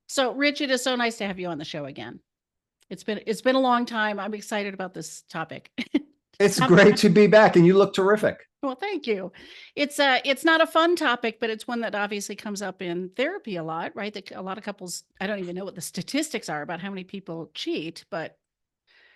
So, Rich, it is so nice to have you on the show again. It's been a long time. I'm excited about this topic. It's Um, great to be back, and you look terrific. well, thank you. It's not a fun topic, but it's one that obviously comes up in therapy a lot, right? That a lot of couples, I don't even know what the statistics are about how many people cheat, but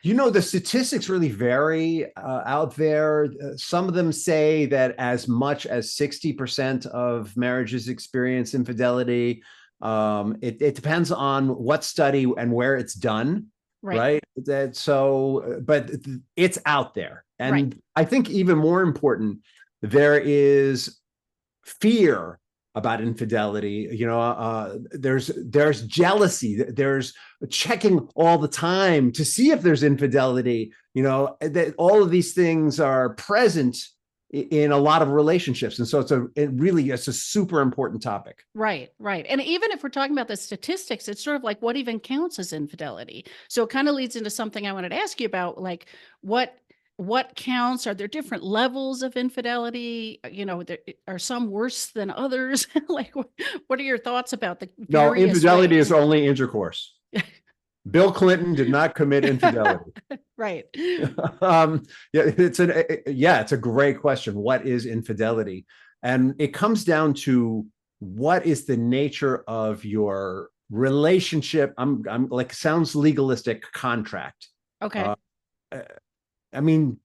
You know, the statistics really vary out there. Some of them say that as much as 60% of marriages experience infidelity. It depends on what study and where it's done, right, right? But it's out there. right, And I think even more important, there is fear about infidelity. There's jealousy, there's checking all the time to see if there's infidelity. That all of these things are present in a lot of relationships, and so it's a super important topic. right, right. And even if we're talking about the statistics, it's sort of like what even counts as infidelity. So it kind of leads into something I wanted to ask you about, like what what counts? Are there different levels of infidelity? There, are some worse than others? Like, what are your thoughts about the No, various infidelity is ways? only intercourse. Bill Clinton did not commit infidelity. Right. Yeah, it's a great question. What is infidelity? And it comes down to what is the nature of your relationship. I'm like, sounds legalistic, contract. Okay. Uh, I mean,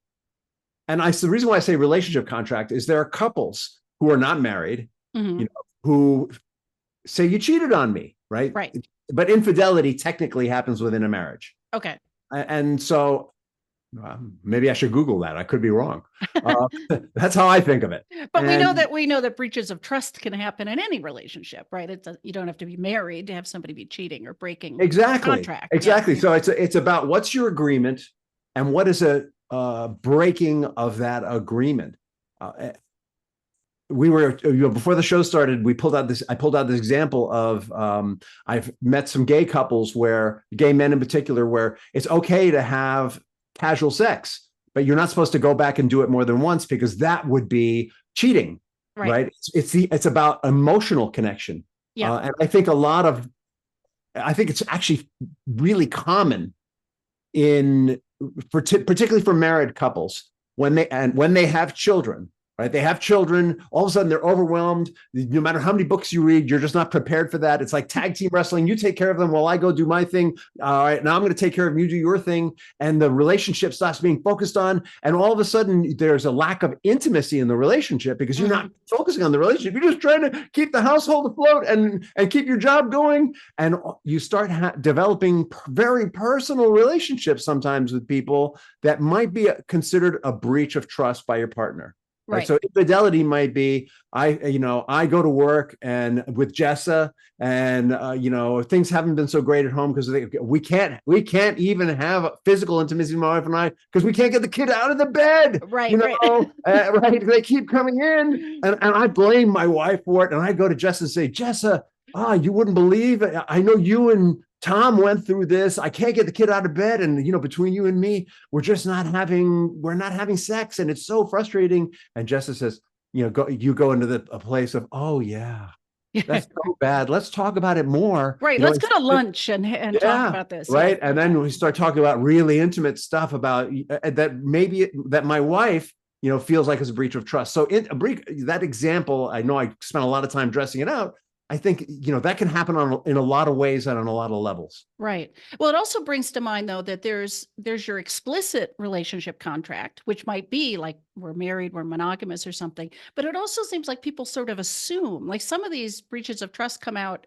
the reason why I say relationship contract is there are couples who are not married, Hmm. who say you cheated on me, right? Right. But infidelity technically happens within a marriage. Okay. And so maybe I should Google that. I could be wrong. That's how I think of it. But And we know that breaches of trust can happen in any relationship, right? You don't have to be married to have somebody be cheating or breaking a exactly, contract. Yeah. exactly. So it's about what's your agreement and what is a breaking of that agreement. We were, before the show started, I pulled out this example of, I've met some gay couples, where gay men in particular, where it's okay to have casual sex, but you're not supposed to go back and do it more than once, because that would be cheating, Right. right? It's about emotional connection. Yeah. And I think it's actually really common particularly for married couples, when they have children, right? They have children, all of a sudden they're overwhelmed. No matter how many books you read, you're just not prepared for that. It's like tag team wrestling. You take care of them while I go do my thing. All right, now I'm going to take care of you, do your thing. And the relationship stops being focused on. And all of a sudden there's a lack of intimacy in the relationship, because you're not focusing on the relationship. You're just trying to keep the household afloat and keep your job going. And you start developing very personal relationships sometimes with people that might be considered a breach of trust by your partner. Right. Right. So infidelity might be, I go to work and with Jessa, and things haven't been so great at home because we can't even have physical intimacy, my wife and I, because we can't get the kid out of the bed. Right. Right. Right? They keep coming in, and I blame my wife for it. And I go to Jessa and say, Jessa, you wouldn't believe it. I know you and Tom went through this. I can't get the kid out of bed. And, between you and me, we're not having sex. And it's so frustrating. And Jessica says, you go into a place of, oh yeah, Yeah. that's so bad. Let's talk about it more. Right. Let's go to lunch and talk Yeah, about this. Yeah. right. And then we start talking about really intimate stuff about that my wife, feels like it's a breach of trust. So that example, I know I spent a lot of time dressing it out. I think, that can happen in a lot of ways and on a lot of levels. Right. Well, it also brings to mind, though, that there's your explicit relationship contract, which might be like we're married, we're monogamous or something. But it also seems like people sort of assume, like some of these breaches of trust come out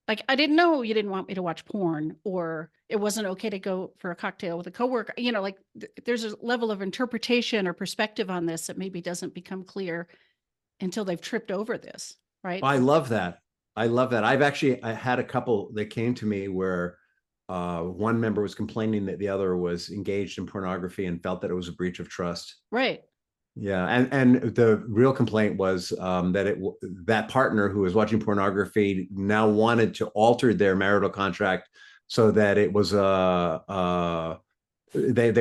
like, I didn't know you didn't want me to watch porn, or it wasn't okay to go for a cocktail with a coworker. Like there's a level of interpretation or perspective on this that maybe doesn't become clear until they've tripped over this, right? I love that. I love that. I had a couple that came to me where one member was complaining that the other was engaged in pornography and felt that it was a breach of trust. Right. Yeah, and the real complaint was that partner who was watching pornography now wanted to alter their marital contract so that it was they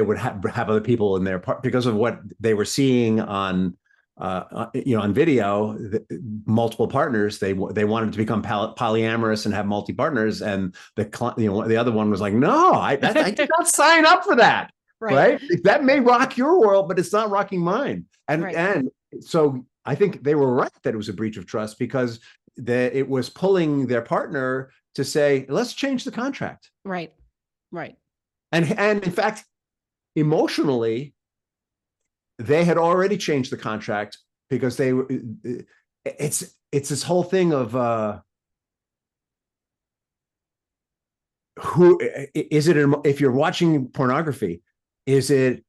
would have other people in their part because of what they were seeing on on video, multiple partners. They wanted to become polyamorous and have multi partners, and the other one was like, no, I did not sign up for that. Right. That may rock your world, but it's not rocking mine. And so I think they were right that it was a breach of trust, because it was pulling their partner to say, let's change the contract. Right. And in fact, emotionally, they had already changed the contract, because it's this whole thing of who is it? If you're watching pornography, is it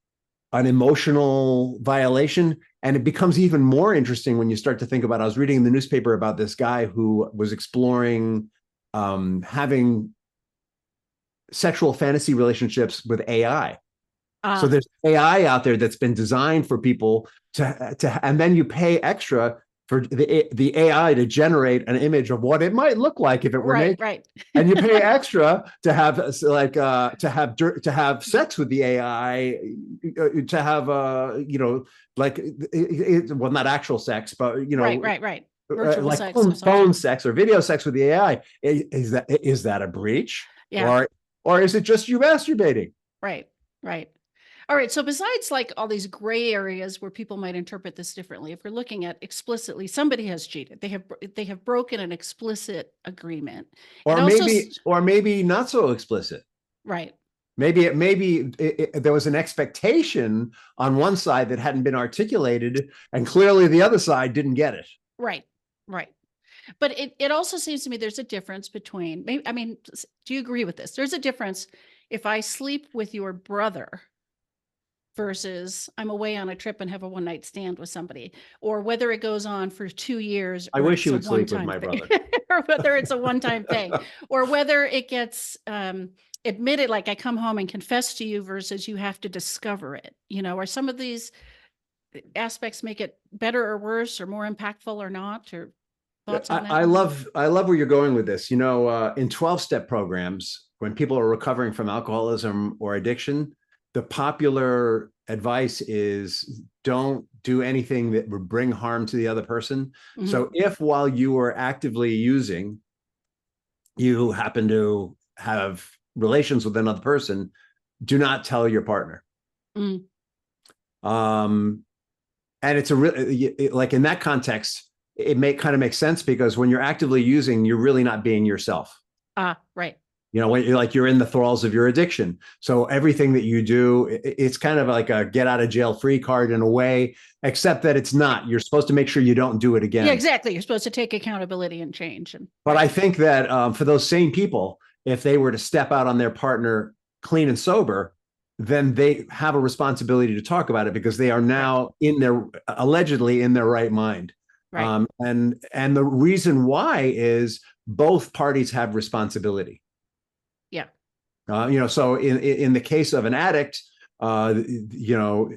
an emotional violation? And it becomes even more interesting when you start to think about, I was reading in the newspaper about this guy who was exploring having sexual fantasy relationships with AI. So there's AI out there that's been designed for people to and then you pay extra for the AI to generate an image of what it might look like if it were naked. Right. And you pay extra to have to have sex with the AI, to have well, not actual sex, but right. Virtual like sex, phone sex or video sex with the AI. Is that a breach? Yeah. Or is it just you masturbating? Right. All right. So besides like all these gray areas where people might interpret this differently, if we're looking at explicitly, somebody has cheated. They have broken an explicit agreement. Or maybe not so explicit. Right. Maybe there was an expectation on one side that hadn't been articulated, and clearly the other side didn't get it. Right. But it also seems to me there's a difference between, do you agree with this? There's a difference if I sleep with your brother versus I'm away on a trip and have a one-night stand with somebody, or whether it goes on for 2 years. I wish you would sleep with my brother. Or whether it's a one-time thing, or whether it gets admitted, like I come home and confess to you versus you have to discover it, or some of these aspects make it better or worse or more impactful or not, or thoughts on that? I love where you're going with this. In 12-step programs, when people are recovering from alcoholism or addiction, the popular advice is don't do anything that would bring harm to the other person. Mm-hmm. So if while you are actively using, you happen to have relations with another person, do not tell your partner. Mm. And it's like in that context, it kind of makes sense, because when you're actively using, you're really not being yourself. Right. When you're in the thralls of your addiction. So everything that you do, it's kind of like a get out of jail free card in a way, except that it's not. You're supposed to make sure you don't do it again. Yeah, exactly. You're supposed to take accountability and change. But I think that for those same people, if they were to step out on their partner clean and sober, then they have a responsibility to talk about it, because they are now allegedly in their right mind. Right. And the reason why is both parties have responsibility. Yeah. So in the case of an addict, Jessa,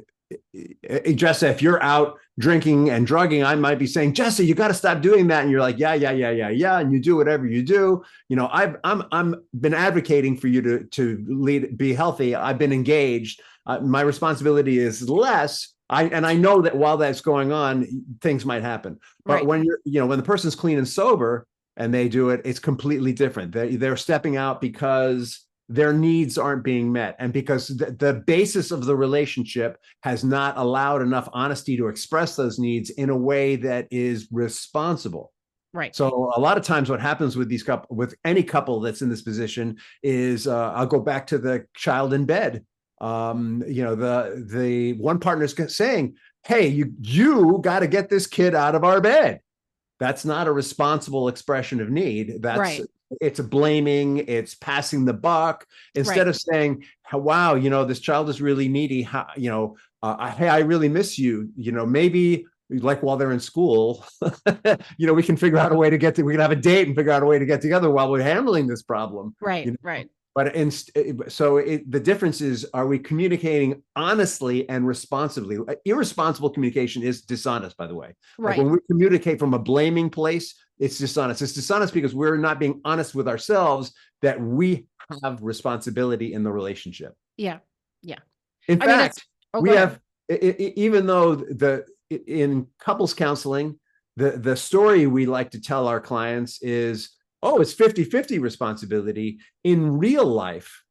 if you're out drinking and drugging, I might be saying, Jessa, you got to stop doing that. And you're like, yeah. And you do whatever you do. I'm been advocating for you to be healthy. I've been engaged. My responsibility is less. I know that while that's going on, things might happen. But when when the person's clean and sober and they do it, it's completely different. They're stepping out because their needs aren't being met, and because the basis of the relationship has not allowed enough honesty to express those needs in a way that is responsible. Right. So a lot of times what happens with with any couple that's in this position is I'll go back to the child in bed. The one partner's saying, hey, you got to get this kid out of our bed. That's not a responsible expression of need. It's blaming, it's passing the buck, instead of saying, wow, this child is really needy. Hey, I really miss you. Maybe like while they're in school, we can figure out a way to we can have a date and figure out a way to get together while we're handling this problem. Right. But the difference is, are we communicating honestly and responsibly? Irresponsible communication is dishonest, by the way. Right. Like when we communicate from a blaming place, it's dishonest. It's dishonest because we're not being honest with ourselves that we have responsibility in the relationship. Yeah. In fact, we have, even though in couples counseling, the story we like to tell our clients is, oh, it's 50-50 responsibility. In real life,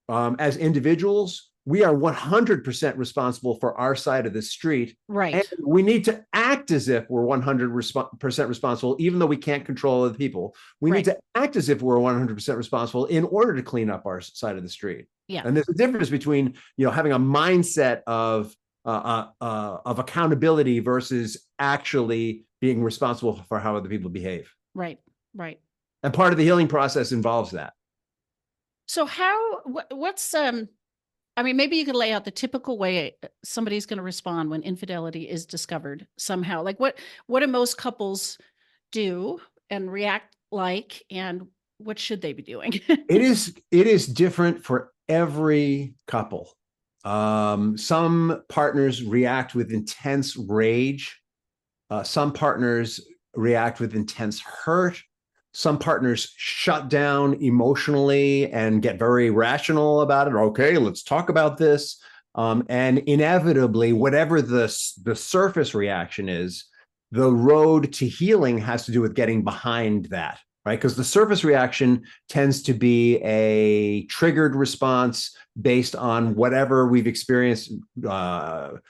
as individuals, we are 100% responsible for our side of the street. And Right. we need to act as if we're 100% responsible, even though we can't control other people. We need Right. to act as if we're 100% responsible in order to clean up our side of the street. Yeah. And there's a difference between, having a mindset of accountability versus actually being responsible for how other people behave. Right. Right. And part of the healing process involves that. So what's I mean, maybe you could lay out the typical way somebody's going to respond when infidelity is discovered somehow. Like what do most couples do and react like, and what should they be doing? It is different for every couple. Some partners react with intense rage. Some partners react with intense hurt. Some partners shut down emotionally and get very rational about it. Okay, let's talk about this. And inevitably, whatever the surface reaction is, the road to healing has to do with getting behind that, right? Because the surface reaction tends to be a triggered response based on whatever we've experienced in our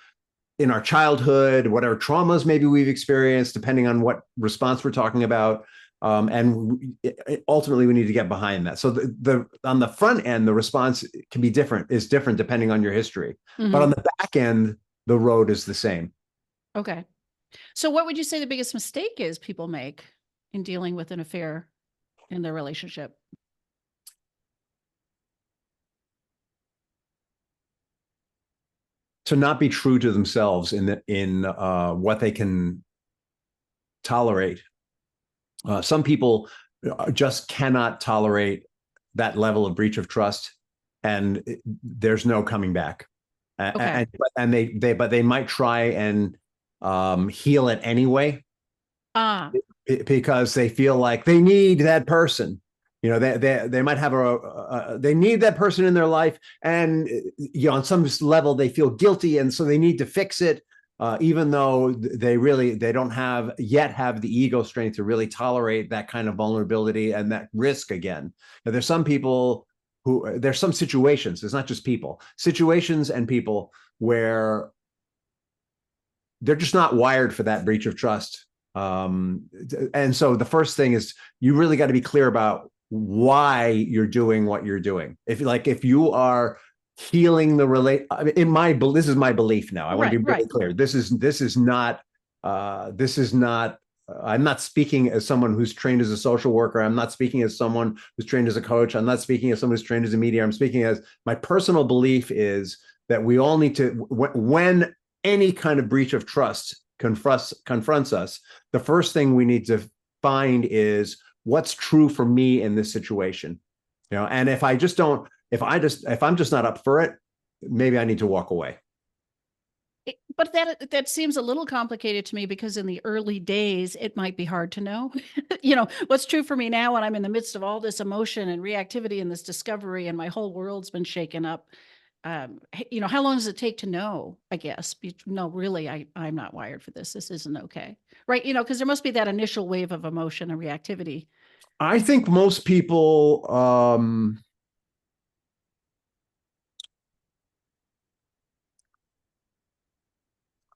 childhood, whatever traumas maybe we've experienced, depending on what response we're talking about. Ultimately, we need to get behind that. So the on the front end, the response can be different, is different depending on your history. But on Mhm. the back end, the road is the same. Okay. So what would you say the biggest mistake is people make in dealing with an affair in their relationship? To not be true to themselves in what they can tolerate. Some people just cannot tolerate that level of breach of trust, and there's no coming back. Okay. And they might try and heal it anyway, Ah, because they feel like they need that person. They might have they need that person in their life, and on some level they feel guilty, and so they need to fix it. Even though they don't have the ego strength to really tolerate that kind of vulnerability and that risk again. Now, there's some situations, it's not just people, situations and people where they're just not wired for that breach of trust. And so the first thing is, you really got to be clear about why you're doing what you're doing. If you are healing the relate, this is my belief now. I want to right, be really right. clear. This is not. I'm not speaking as someone who's trained as a social worker. I'm not speaking as someone who's trained as a coach. I'm not speaking as someone who's trained as a mediator. I'm speaking as my personal belief is that we all need to, when any kind of breach of trust confronts us, the first thing we need to find is what's true for me in this situation. And if I'm just not up for it, maybe I need to walk away. But that seems a little complicated to me, because in the early days, it might be hard to know, what's true for me now when I'm in the midst of all this emotion and reactivity and this discovery, and my whole world's been shaken up. How long does it take to know, I guess? No, really, I'm not wired for this. This isn't okay. Right. Because there must be that initial wave of emotion and reactivity. I think most people,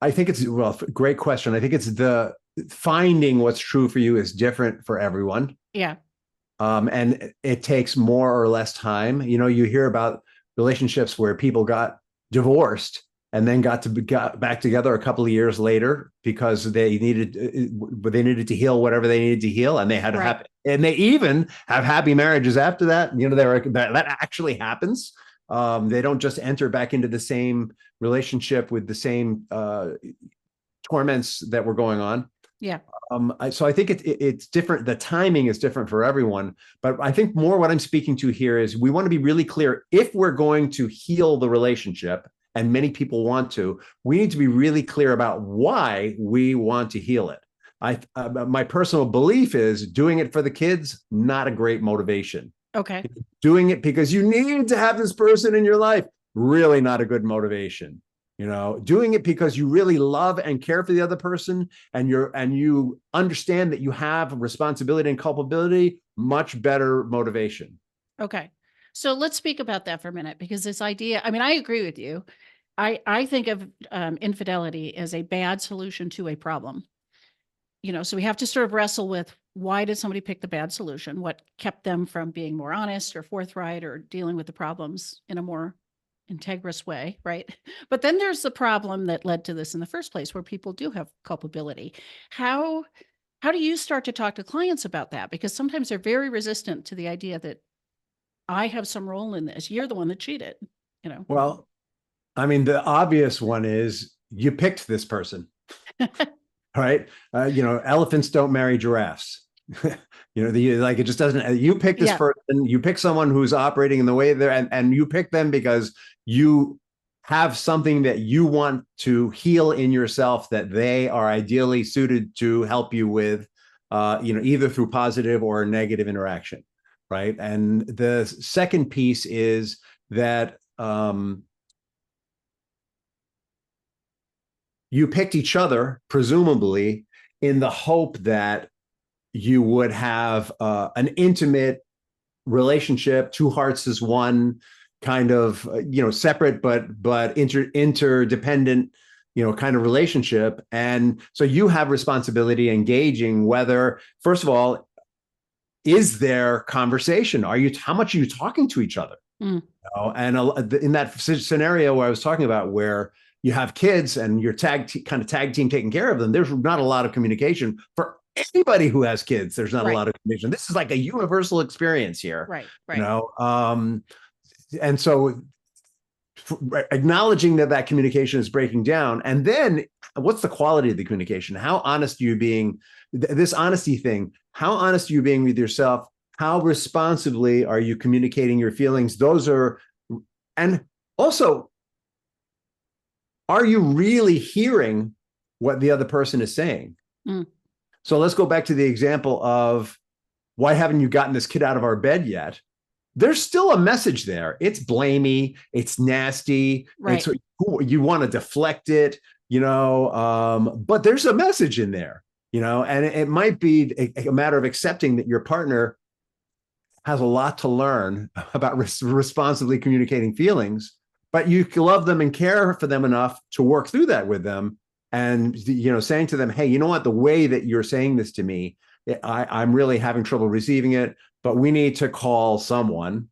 I think it's, well, great question. I think it's the finding what's true for you is different for everyone. Yeah. And it takes more or less time. You hear about relationships where people got divorced and then got back together a couple of years later because they needed to heal whatever they needed to heal, and they had Right. and they even have happy marriages after that. That actually happens. They don't just enter back into the same relationship with the same torments that were going on. Yeah. So I think it's different. The timing is different for everyone, but I think more what I'm speaking to here is we want to be really clear. If we're going to heal the relationship, and many people want to, we need to be really clear about why we want to heal it. My personal belief is doing it for the kids, not a great motivation. Okay. Doing it because you need to have this person in your life, really not a good motivation. doing it because you really love and care for the other person, and you understand that you have responsibility and culpability, much better motivation. Okay. So let's speak about that for a minute, because this idea, I mean, I agree with you. I think of infidelity as a bad solution to a problem. So we have to sort of wrestle with, why did somebody pick the bad solution? What kept them from being more honest or forthright or dealing with the problems in a more integrous way, right? But then there's the problem that led to this in the first place, where people do have culpability. How how do you start to talk to clients about that? Because sometimes they're very resistant to the idea that I have some role in this. You're the one that cheated, you know. Well, I mean, the obvious one is you picked this person, right? Elephants don't marry giraffes. Like, it just doesn't. You pick this Yeah, person. You pick someone who's operating in the way they're, and you pick them because you have something that you want to heal in yourself that they are ideally suited to help you with, either through positive or negative interaction, right? And the second piece is that you picked each other, presumably, in the hope that you would have an intimate relationship, two hearts as one, kind of, separate but interdependent, kind of relationship. And so you have responsibility engaging whether, first of all, is there conversation? How much are you talking to each other? mm, And in that scenario where I was talking about, where you have kids and you're kind of tag team taking care of them, there's not a lot of communication for anybody who has kids. There's not a right, lot of communication. This is like a universal experience here, right, you right. know. And so acknowledging that communication is breaking down, and then what's the quality of the communication? How honest are you being? This honesty thing. How honest are you being with yourself? How responsibly are you communicating your feelings? And also, are you really hearing what the other person is saying? Mm, So let's go back to the example of, why haven't you gotten this kid out of our bed yet? There's still a message there. It's blamey, it's nasty, right. you want to deflect it, but there's a message in there, and it might be a matter of accepting that your partner has a lot to learn about responsibly communicating feelings, but you love them and care for them enough to work through that with them. And, saying to them, hey, you know what, the way that you're saying this to me, I'm really having trouble receiving it, but we need to call someone.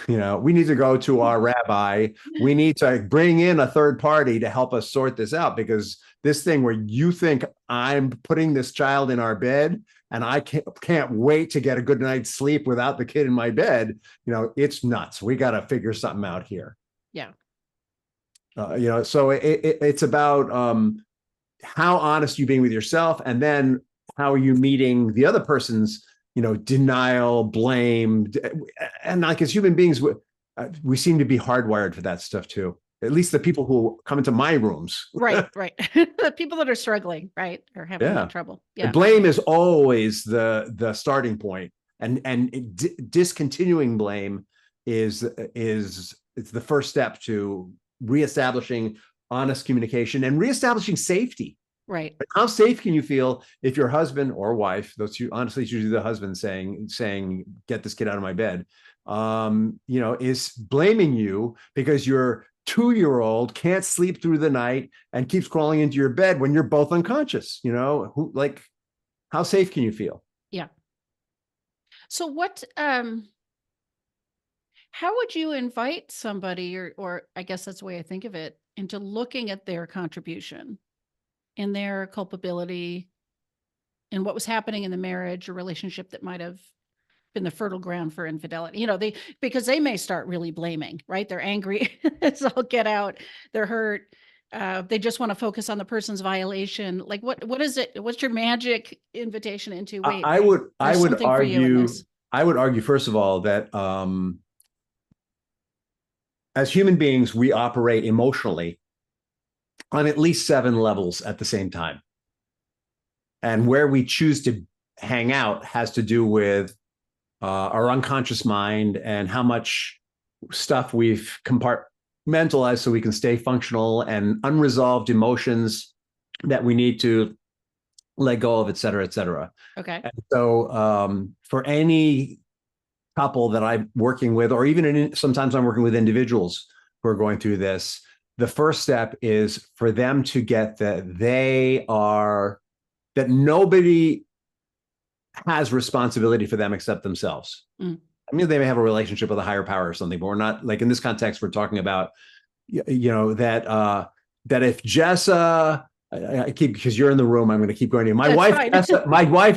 We need to go to our rabbi. We need to bring in a third party to help us sort this out, because this thing where you think I'm putting this child in our bed and I can't wait to get a good night's sleep without the kid in my bed, it's nuts. We got to figure something out here. Yeah. So it's about how honest you being with yourself, and then how are you meeting the other person's, denial, blame. And like, as human beings, we seem to be hardwired for that stuff too. At least the people who come into my rooms. Right, right. The people that are struggling, right, or having Yeah. trouble. And Yeah. blame is always the starting point, and discontinuing blame is it's the first step to reestablishing honest communication and reestablishing safety. Right. But how safe can you feel if your husband or wife, honestly, it's usually the husband, saying, get this kid out of my bed, is blaming you because your 2-year-old can't sleep through the night and keeps crawling into your bed when you're both unconscious? How safe can you feel? Yeah. So how would you invite somebody, or I guess that's the way I think of it, into looking at their contribution and their culpability and what was happening in the marriage or relationship that might have been the fertile ground for infidelity? Because they may start really blaming, right? They're angry. It's all get out. They're hurt. They just want to focus on the person's violation. Like, what is it? What's your magic invitation into, wait, I would I there's would something for you in argue this? I would argue, first of all, that as human beings, we operate emotionally on at least 7 levels at the same time. And where we choose to hang out has to do with our unconscious mind and how much stuff we've compartmentalize so we can stay functional, and unresolved emotions that we need to let go of, et cetera, et cetera. Okay. And so for any couple that I'm working with, or even sometimes I'm working with individuals who are going through this, the first step is for them to get that nobody has responsibility for them except themselves. Mm. I mean, they may have a relationship with a higher power or something, but we're not, like, in this context, we're talking about, that if Jessa, I keep, because you're in the room, I'm going to keep going to you. My That's wife, fine.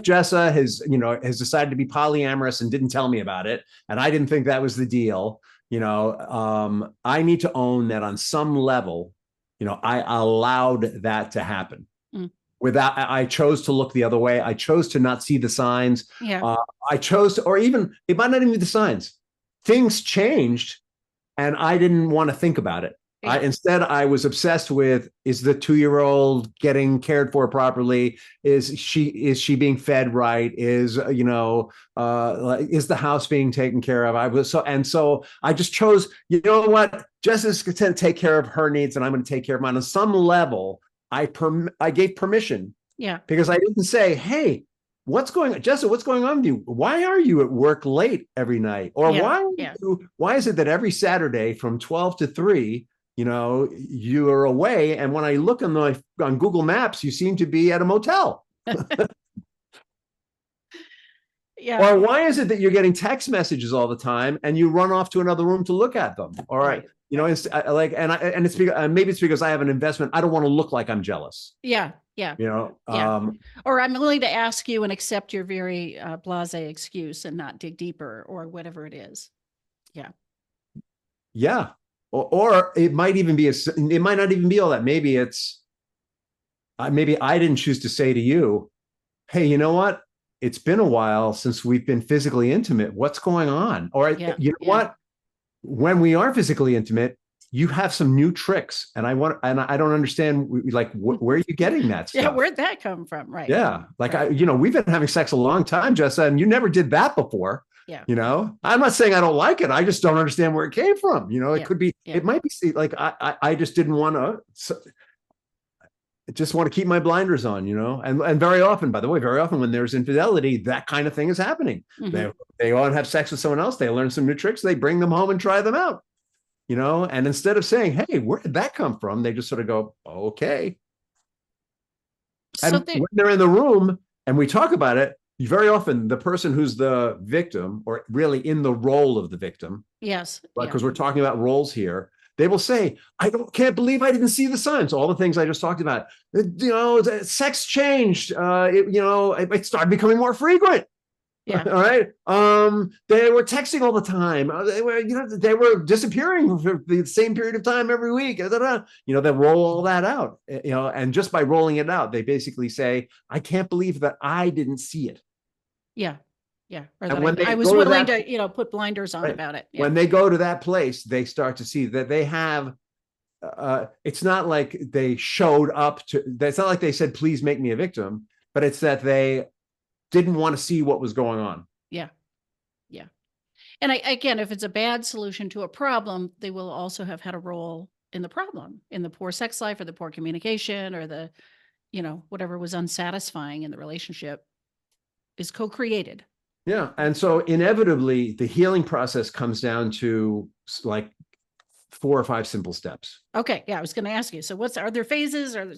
Jessa has decided to be polyamorous and didn't tell me about it. And I didn't think that was the deal. I need to own that on some level, I allowed that to happen. Mm. I chose to look the other way. I chose to not see the signs. Yeah. I chose to, or even, it might not even be the signs. Things changed and I didn't want to think about it. Yeah. Instead, I was obsessed with, is the 2-year-old getting cared for properly? Is she being fed right? Is the house being taken care of? So I just chose, you know what? Jessica's going to take care of her needs and I'm going to take care of mine. On some level, I gave permission. Yeah. Because I didn't say, hey, what's going on, Jessa? What's going on with you? Why are you at work late every night? Or why is it that every Saturday from 12 to 3, you are away? And when I look on Google Maps, you seem to be at a motel. Yeah. Or why is it that you're getting text messages all the time and you run off to another room to look at them? All right. It's maybe it's because I have an investment. I don't want to look like I'm jealous. Yeah. Yeah. Or I'm willing to ask you and accept your very blasé excuse and not dig deeper, or whatever it is. Yeah. Yeah. Or it might even be it might not even be all that. Maybe it's maybe I didn't choose to say to you, hey, you know what? It's been a while since we've been physically intimate. What's going on? Or what? When we are physically intimate, you have some new tricks, and I don't understand, like, where are you getting that stuff? Yeah, where'd that come from? Right. Yeah, like, we've been having sex a long time, Jessa, and you never did that before. Yeah. I'm not saying I don't like it. I just don't understand where it came from. It could be, it might be like, I just didn't want to. Just want to keep my blinders on, and very often, by the way, when there's infidelity, that kind of thing is happening. Mm-hmm. They all have sex with someone else. They learn some new tricks. They bring them home and try them out, and instead of saying, hey, where did that come from? They just sort of go, okay. And when they're in the room and we talk about it, very often the person who's the victim, or really in the role of the victim. Yes. Because we're talking about roles here. They will say, can't believe I didn't see the signs. All the things I just talked about. Sex changed. It started becoming more frequent. Yeah. All right. They were texting all the time. They were disappearing for the same period of time every week. They roll all that out. And just by rolling it out, they basically say, I can't believe that I didn't see it. Yeah. Yeah. Or that I was willing to put blinders on about it. Yeah. When they go to that place, they start to see that they have, it's not like they showed up to, it's not like they said, please make me a victim, but it's that they didn't want to see what was going on. Yeah. Yeah. And again, if it's a bad solution to a problem, they will also have had a role in the problem, in the poor sex life or the poor communication or the, whatever was unsatisfying in the relationship is co-created. Yeah. And so inevitably the healing process comes down to like 4 or 5 simple steps. Okay. Yeah. I was going to ask you. So are there phases or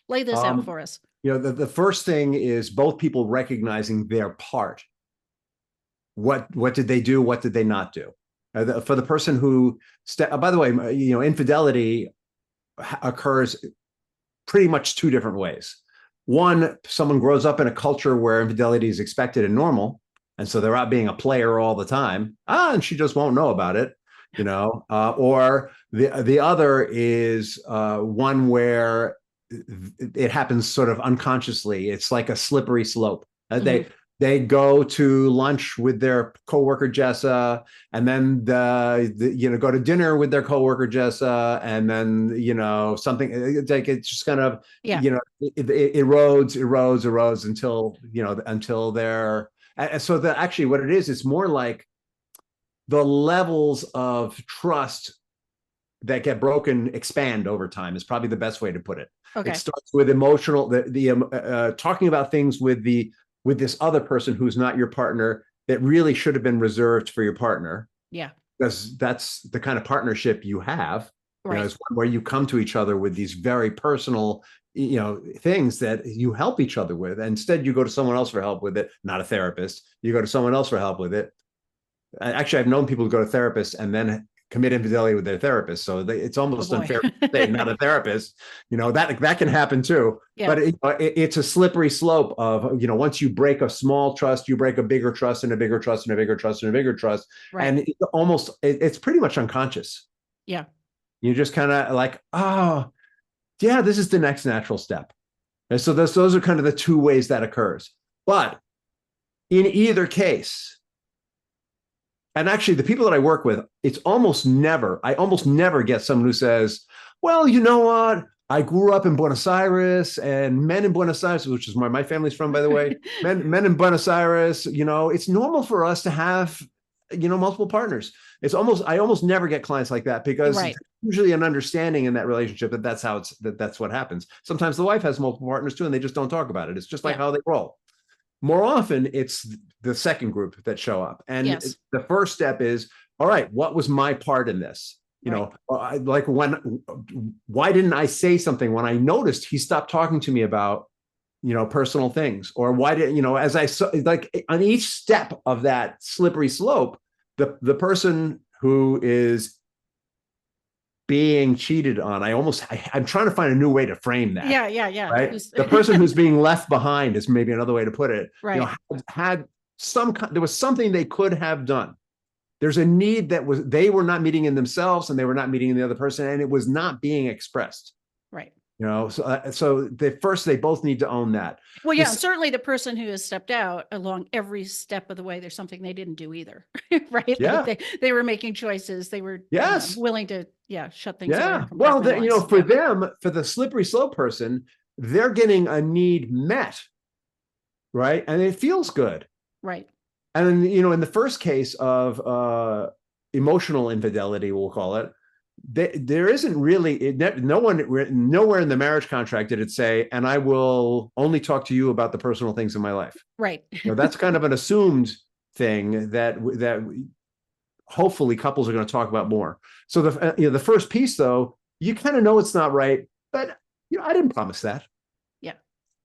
lay this out for us? The first thing is both people recognizing their part. What did they do? What did they not do? For the person who, by the way, infidelity occurs pretty much 2 different ways. One, someone grows up in a culture where infidelity is expected and normal. And so they're out being a player all the time. And she just won't know about it, or the other is one where it happens sort of unconsciously. It's like a slippery slope. Mm-hmm. They go to lunch with their coworker Jessa, and then go to dinner with their coworker Jessa, and then something like it's just kind of it erodes until they're. So that actually what it is, it's more like the levels of trust that get broken expand over time is probably the best way to put it. Okay. It starts with emotional, talking about things with this other person who's not your partner that really should have been reserved for your partner. Yeah. Because that's the kind of partnership you have. Right. You know, it's one where you come to each other with these very personal, things that you help each other with. Instead, you go to someone else for help with it, not a therapist. You go to someone else for help with it. Actually, I've known people who go to therapists and then commit infidelity with their therapist. So it's almost unfair to say not a therapist. That can happen too. Yeah. But it's a slippery slope of, once you break a small trust, you break a bigger trust and a bigger trust and a bigger trust and a bigger trust. Right. And it's pretty much unconscious. Yeah. You just kind of like, oh, yeah, this is the next natural step. And so those are kind of the two ways that occurs. But in either case, and actually, the people that I work with, I almost never get someone who says, well, you know what? I grew up in Buenos Aires, and men in Buenos Aires, which is where my family's from, by the way, men in Buenos Aires, it's normal for us to have, multiple partners. I almost never get clients like that because right. Usually an understanding in that relationship that's what happens. Sometimes the wife has multiple partners too, and they just don't talk about it. It's just like how they roll. More often, it's the second group that show up. And yes. The first step is, all right, what was my part in this? Like why didn't I say something when I noticed he stopped talking to me about, personal things? Or why did, as I saw, like on each step of that slippery slope, the person who is being cheated on, I'm trying to find a new way to frame that. Yeah. Right. The person who's being left behind is maybe another way to put it. Right. There was something they could have done. There's a need they were not meeting in themselves and they were not meeting in the other person, and it was not being expressed. Right. So they both need to own that. Well, yeah, certainly the person who has stepped out along every step of the way, there's something they didn't do either, right? Yeah. Like they were making choices. They were willing to shut things down. Well, for them, for the slippery slope person, they're getting a need met, right? And it feels good. Right. And in the first case of emotional infidelity, we'll call it, there isn't really nowhere in the marriage contract did it say, and I will only talk to you about the personal things in my life. Right. That's kind of an assumed thing that hopefully couples are going to talk about more. So the first piece, though, you kind of know it's not right, but I didn't promise that. Yeah.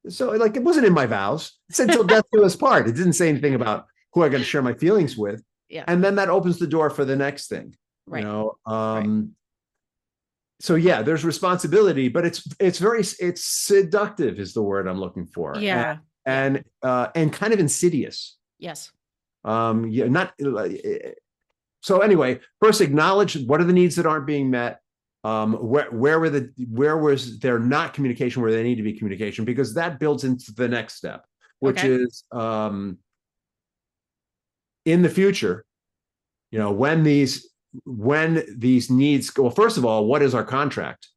So it wasn't in my vows. It said till death do us part. It didn't say anything about who I'm going to share my feelings with. Yeah. And then that opens the door for the next thing. Right. Right. So yeah, there's responsibility, but it's seductive is the word I'm looking for. Yeah. And kind of insidious. Yes. So anyway, first acknowledge what are the needs that aren't being met. Where was there not communication where they need to be communication, because that builds into the next step, which is in the future, when these needs go, well, first of all, what is our contract,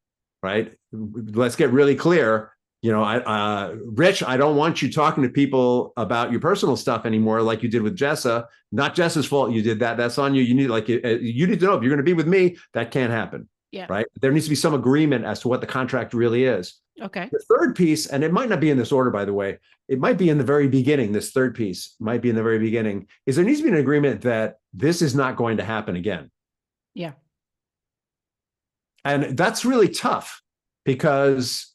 right? Let's get really clear. Rich, I don't want you talking to people about your personal stuff anymore, like you did with Jessa. Not Jessa's fault you did that. That's on you. You need to know if you're going to be with me, that can't happen. Yeah. Right. There needs to be some agreement as to what the contract really is. Okay. The third piece, and it might not be in this order, by the way, it might be in the very beginning. This third piece might be in the very beginning, is there needs to be an agreement that this is not going to happen again. Yeah. And that's really tough, because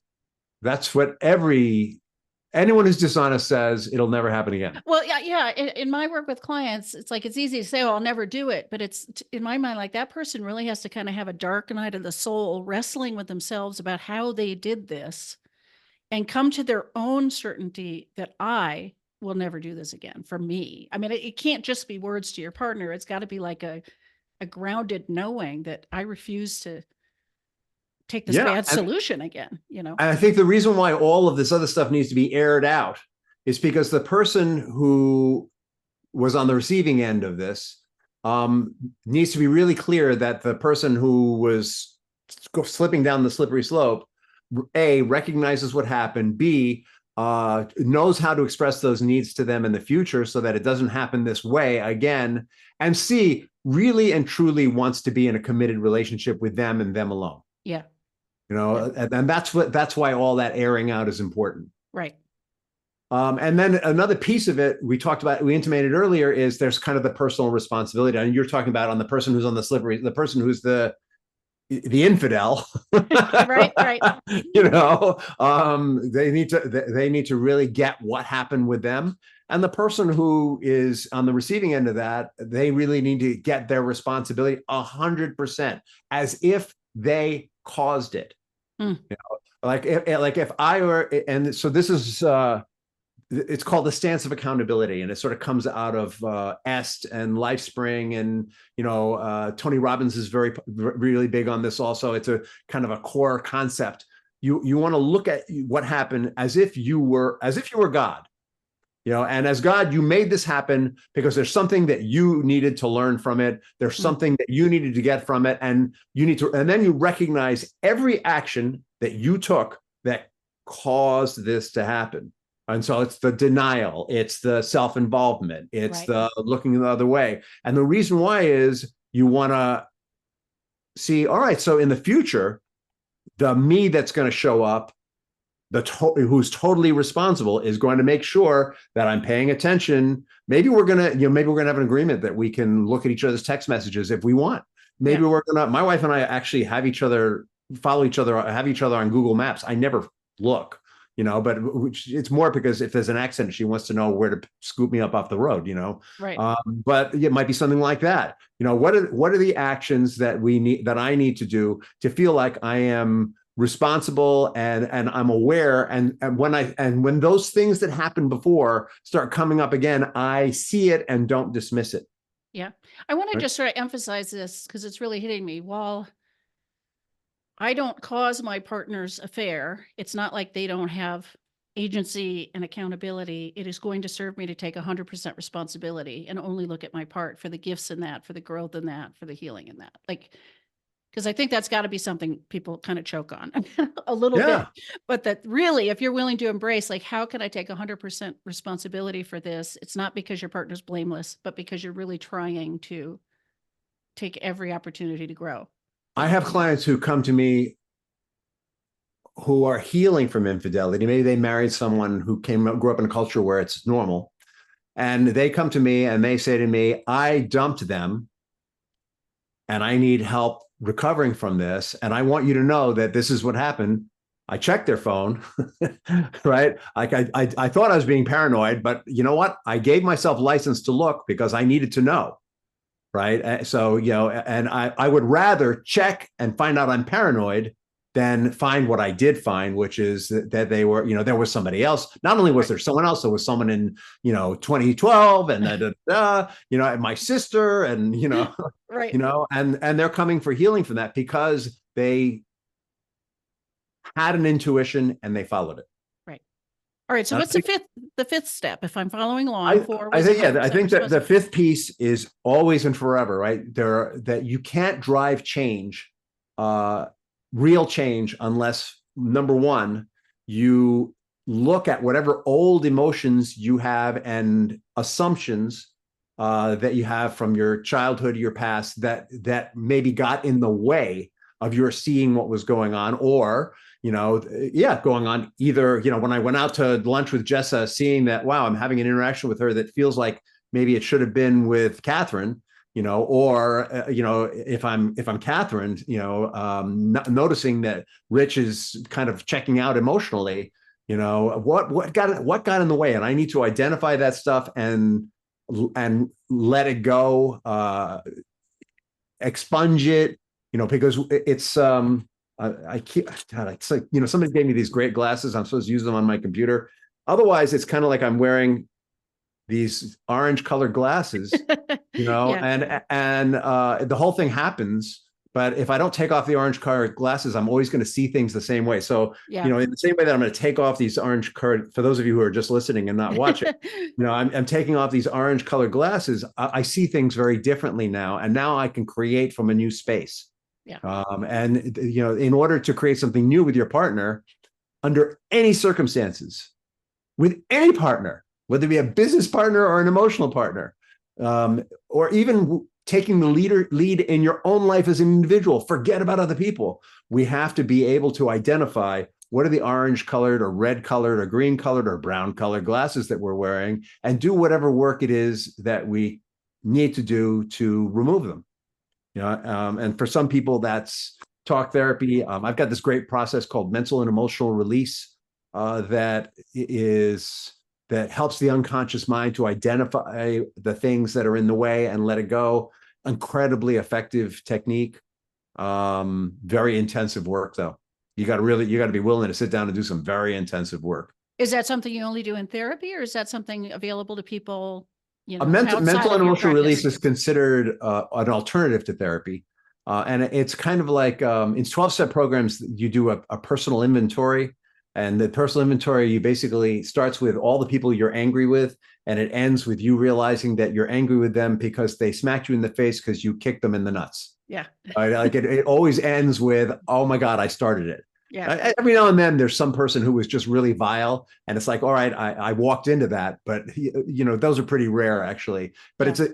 that's what anyone who's dishonest says, it'll never happen again. Well, yeah. In my work with clients, it's like, it's easy to say, oh, I'll never do it. But it's in my mind, like that person really has to kind of have a dark night of the soul, wrestling with themselves about how they did this and come to their own certainty that I will never do this again for me. I mean, it can't just be words to your partner. It's got to be like a grounded knowing that I refuse to take this bad solution again, And I think the reason why all of this other stuff needs to be aired out is because the person who was on the receiving end of this needs to be really clear that the person who was slipping down the slippery slope, A, recognizes what happened, B, knows how to express those needs to them in the future so that it doesn't happen this way again, and C, really and truly wants to be in a committed relationship with them and them alone. Yeah. You know, Yeah. and that's why all that airing out is important. Right. And then another piece of it we talked about, we intimated earlier, is there's kind of the personal responsibility. And you're talking about on the person who's on the slippery, the person who's the infidel. Right. Right. You know, they need to really get what happened with them. And the person who is on the receiving end of that, they really need to get their responsibility 100%, as if they caused it. Mm. You know, like if I were, and so this is it's called the stance of accountability, and it sort of comes out of Est and LifeSpring, and Tony Robbins is really big on this also. It's a kind of a core concept. You want to look at what happened as if you were God, and as God, you made this happen because there's something that you needed to learn from it. There's something that you needed to get from it, and then you recognize every action that you took that caused this to happen. And so it's the denial, it's the self-involvement, it's the looking the other way. And the reason why is you want to see, all right, so in the future, the me that's going to show up, who's totally responsible, is going to make sure that I'm paying attention. Maybe we're going to, have an agreement that we can look at each other's text messages if we want. Maybe my wife and I actually have each other, follow each other, have each other on Google Maps. I never look. But it's more because if there's an accident, she wants to know where to scoop me up off the road, Right. But it might be something like that. What are the actions that I need to do to feel like I am responsible and I'm aware, and when those things that happened before start coming up again, I see it and don't dismiss it. Yeah. I want to just sort of emphasize this because it's really hitting me. While I don't cause my partner's affair, it's not like they don't have agency and accountability. It is going to serve me to take 100% responsibility and only look at my part for the gifts in that, for the growth in that, for the healing in that. Because I think that's got to be something people kind of choke on a little bit. But that really, if you're willing to embrace, how can I take 100% responsibility for this? It's not because your partner's blameless, but because you're really trying to take every opportunity to grow. I have clients who come to me who are healing from infidelity. Maybe they married someone who grew up in a culture where it's normal. And they come to me and they say to me, I dumped them and I need help recovering from this. And I want you to know that this is what happened. I checked their phone, right? I thought I was being paranoid, but you know what? I gave myself license to look because I needed to know. Right. So, and I would rather check and find out I'm paranoid than find what I did find, which is that they were, there was somebody else. Not only was there someone else, there was someone in, 2012 and my sister and, right. And they're coming for healing from that because they had an intuition and they followed it. All right. So what's the fifth step? If I'm following along, I think that the fifth piece is always and forever, right? That you can't drive change, real change, unless, number one, you look at whatever old emotions you have and assumptions that you have from your childhood, your past, that maybe got in the way of your seeing what was going on, or going on either, when I went out to lunch with Jessa, seeing that, wow, I'm having an interaction with her that feels like maybe it should have been with Catherine, or, if I'm Catherine, noticing that Rich is kind of checking out emotionally, what got in the way? And I need to identify that stuff and let it go, expunge it, because it's, I keep, God, it's like, somebody gave me these great glasses. I'm supposed to use them on my computer. Otherwise, it's kind of like I'm wearing these orange colored glasses, and the whole thing happens. But if I don't take off the orange colored glasses, I'm always going to see things the same way. So, in the same way that I'm going to take off these orange colored, for those of you who are just listening and not watching, I'm taking off these orange colored glasses. I see things very differently now. And now I can create from a new space. And in order to create something new with your partner, under any circumstances, with any partner, whether it be a business partner or an emotional partner, or even taking the lead in your own life as an individual. Forget about other people. We have to be able to identify what are the orange colored or red colored or green colored or brown colored glasses that we're wearing, and do whatever work it is that we need to do to remove them. And for some people, that's talk therapy. I've got this great process called mental and emotional release that helps the unconscious mind to identify the things that are in the way and let it go. Incredibly effective technique. Very intensive work, though. You got to be willing to sit down and do some very intensive work. Is that something you only do in therapy, or is that something available to people, A mental and emotional release practice? is considered an alternative to therapy. And it's kind of like in 12-step programs, you do a personal inventory. And the personal inventory, you basically starts with all the people you're angry with, and it ends with you realizing that you're angry with them because they smacked you in the face because you kicked them in the nuts. Yeah. Like it always ends with, oh my God, I started it. Yeah. Every now and then there's some person who was just really vile, and it's like, all right, I walked into that, but those are pretty rare actually. But yeah.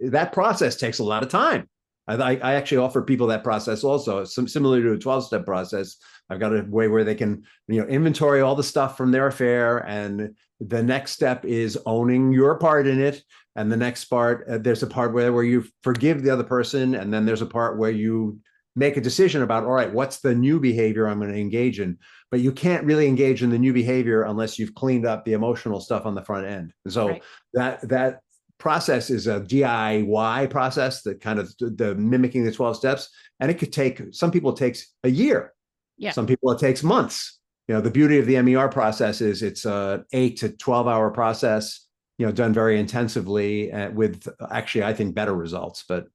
That process takes a lot of time. I actually offer people that process also, similar to a 12-step process. I've got a way where they can inventory all the stuff from their affair, and the next step is owning your part in it. And the next part, there's a part where you forgive the other person, and then there's a part where you make a decision about, all right, what's the new behavior I'm going to engage in? But you can't really engage in the new behavior unless you've cleaned up the emotional stuff on the front end. So that process is a DIY process, that kind of the mimicking the 12 steps. And it could take, some people it takes a year. Yeah. Some people it takes months. The beauty of the MER process is it's a 8 to 12-hour process, done very intensively with actually, I think, better results. But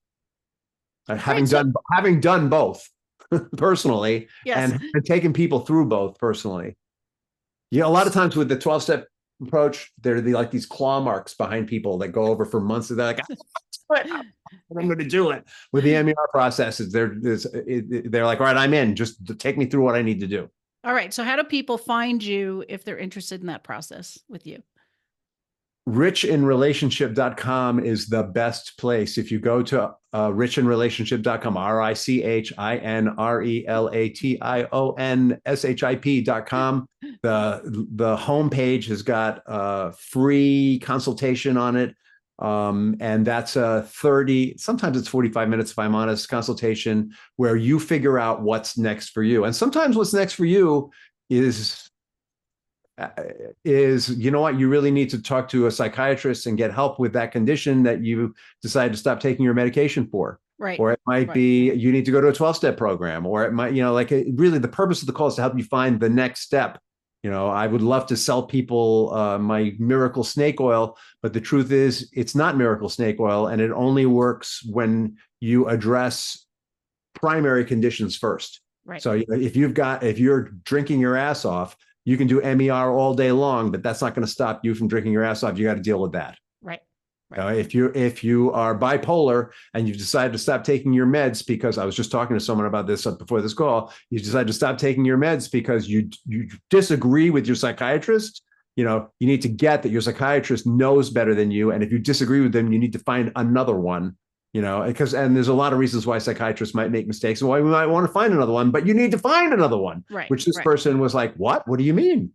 having done both personally, yes. and taken people through both personally. A lot of times with the 12-step approach, there are like these claw marks behind people that go over for months. They're like, I'm going to do it. With the MER processes, they're like, all right, I'm in. Just take me through what I need to do. All right. So how do people find you if they're interested in that process with you? richinrelationship.com is the best place. If you go to richinrelationship.com, RICHINRELATIONSHIP.com, the homepage has got a free consultation on it. And that's a 30, sometimes it's 45 minutes, if I'm honest, consultation where you figure out what's next for you. And sometimes what's next for you is what, you really need to talk to a psychiatrist and get help with that condition that you decide to stop taking your medication for. Right. Or it might be you need to go to a 12-step program, or it might, really the purpose of the call is to help you find the next step. I would love to sell people my miracle snake oil, but the truth is it's not miracle snake oil, and it only works when you address primary conditions first. Right. So if you're drinking your ass off, you can do MER all day long, but that's not going to stop you from drinking your ass off. You got to deal with that. Right. If you are bipolar and you've decided to stop taking your meds, because I was just talking to someone about this before this call, you decide to stop taking your meds because you disagree with your psychiatrist. You need to get that your psychiatrist knows better than you, and if you disagree with them, you need to find another one. And there's a lot of reasons why psychiatrists might make mistakes and why we might want to find another one, but you need to find another one, which this person was like, what do you mean?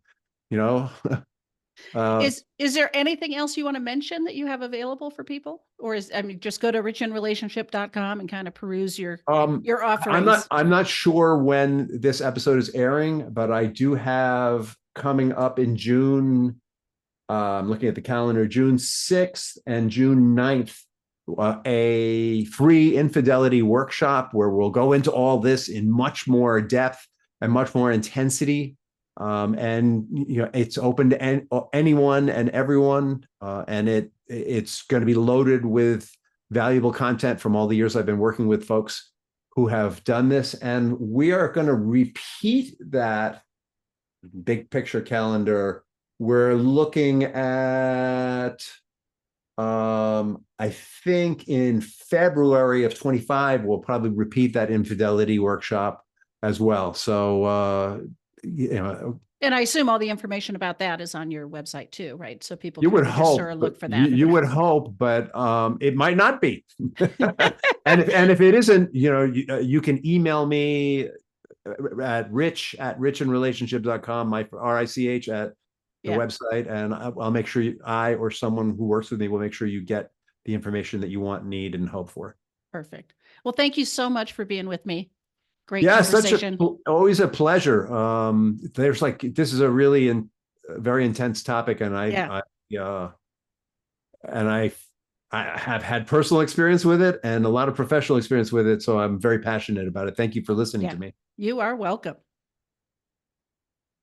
Is there anything else you want to mention that you have available for people, or just go to richinrelationship.com and kind of peruse your offerings? I'm not sure when this episode is airing, but I do have coming up in June, I'm looking at the calendar, June 6th and June 9th, a free infidelity workshop where we'll go into all this in much more depth and much more intensity. And it's open to anyone and everyone, and it's going to be loaded with valuable content from all the years I've been working with folks who have done this. And we are going to repeat that big picture calendar. We're looking at I think in February of 25, we'll probably repeat that infidelity workshop as well. So, And I assume all the information about that is on your website too, right? So people You can would register or hope, but look for that. you would hope, but it might not be. And if it isn't, you can email me at richandrelationship.com, my RICH at the Yeah, website, and I'll make sure I or someone who works with me will make sure you get the information that you want, need, and hope for. perfect. Well, thank you so much for being with me. Great Yeah, conversation. always a pleasure. This is a really very intense topic, and Yeah, and I have had personal experience with it and a lot of professional experience with it, so I'm very passionate about it. Thank you for listening yeah. to me. You are welcome.